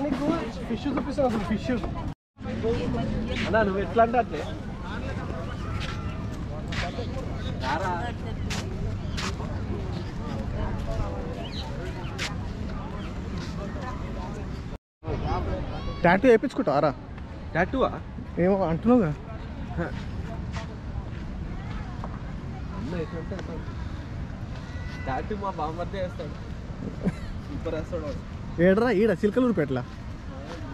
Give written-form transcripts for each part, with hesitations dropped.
నీకు ఫిష్ చూపిస్తాను అసలు ఫిష్ అన్నా నువ్వు ఎట్లా అంటే అట్లే టాటూ వేయించుకుంటావారా టాటూవా ఏమో అంటున్నావుగా టాటూ మా బామ్మర్దే వేస్తాడు సూపర్ వేస్తాడు వాడు ఏడరా ఈడ చిలకలూరుపేటలా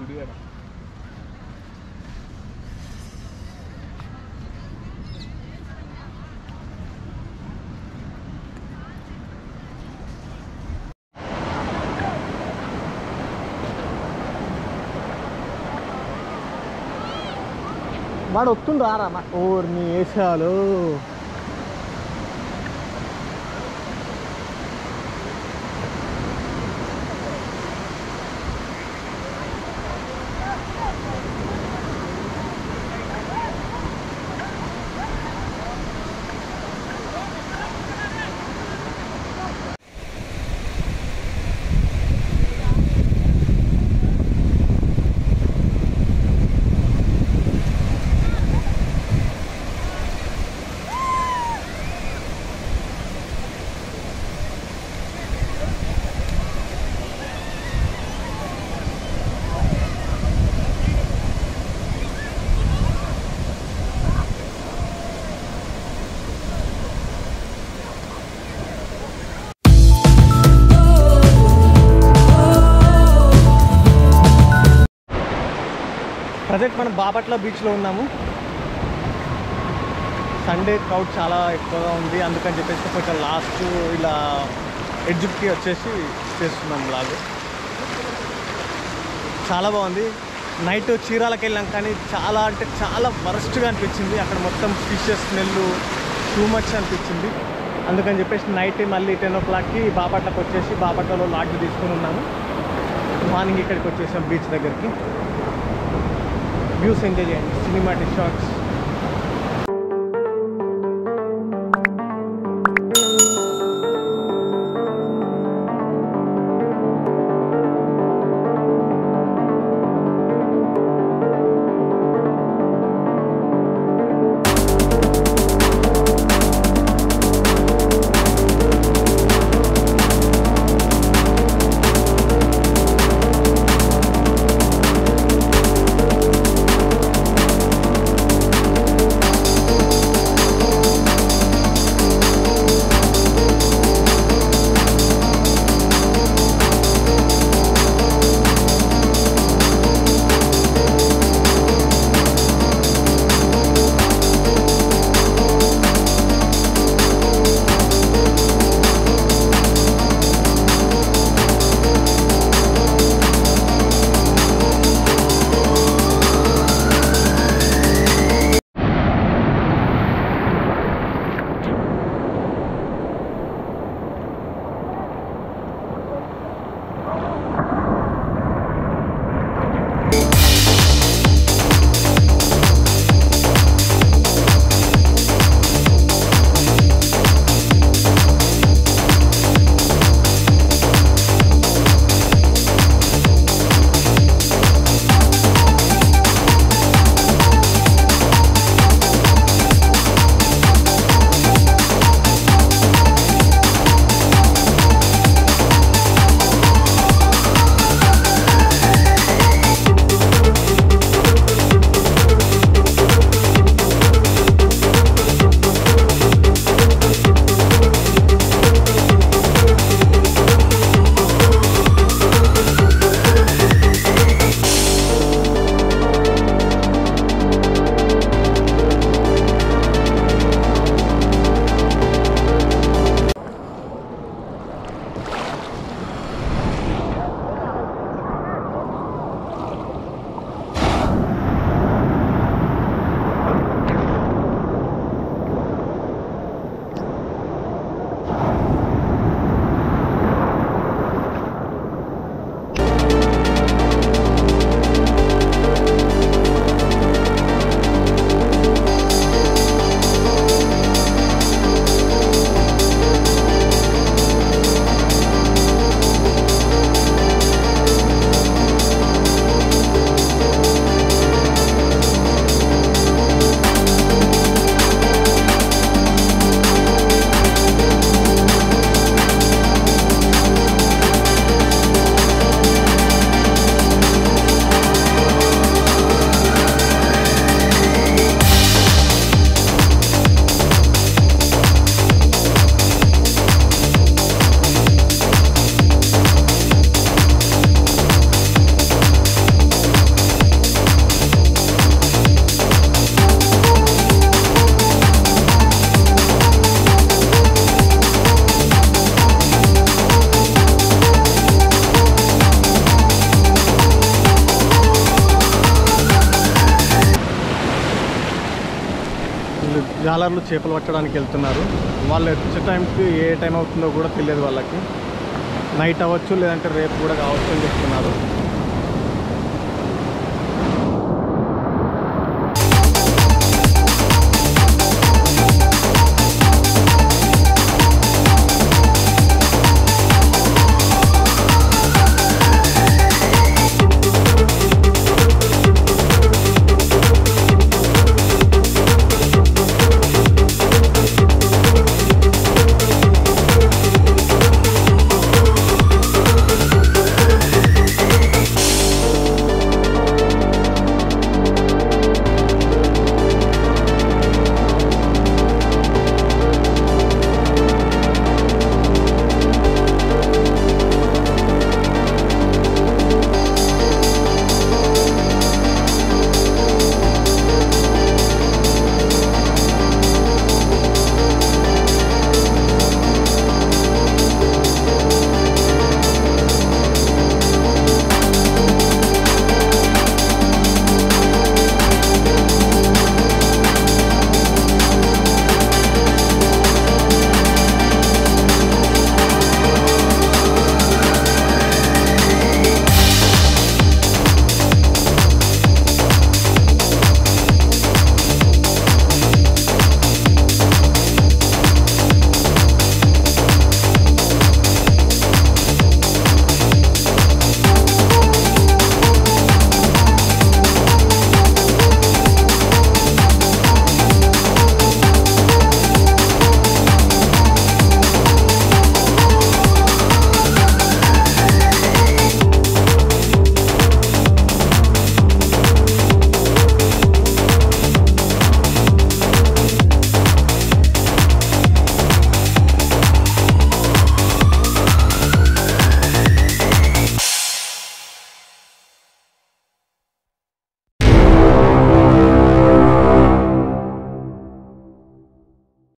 గుడివాడ వాడు వస్తుండ్రా రా ఓర్ని వేసాలు ప్రజెంట్ మనం బాపట్ల బీచ్లో ఉన్నాము. సండే క్రౌడ్ చాలా ఎక్కువగా ఉంది, అందుకని చెప్పేసి కొంచెం లాస్ట్ ఇలా ఎడ్జ్కి వచ్చేసి చేస్తున్నాం లాగు. చాలా బాగుంది. నైట్ చీరాలకు వెళ్ళాం కానీ చాలా అంటే చాలా వరస్ట్గా అనిపించింది. అక్కడ మొత్తం ఫిషెస్ స్మెల్ టూ మచ్ అనిపించింది. అందుకని చెప్పేసి నైట్ మళ్ళీ 10 o'clockకి బాపట్లకు వచ్చేసి బాపట్లలో లాడ్జ్ తీసుకుని ఉన్నాము. మార్నింగ్ ఇక్కడికి వచ్చేసాం బీచ్ దగ్గరికి. వ్యూస్ ఎంజాయ్ చేయండి, సినిమాటిక్ షాట్స్. జాలర్లు చేపలు పట్టడానికి వెళ్తున్నారు. వాళ్ళు వచ్చే టైంకి ఏ టైం అవుతుందో కూడా తెలియదు వాళ్ళకి. నైట్ అవ్వచ్చు, లేదంటే రేపు కూడా కావచ్చు అని చెప్తున్నారు.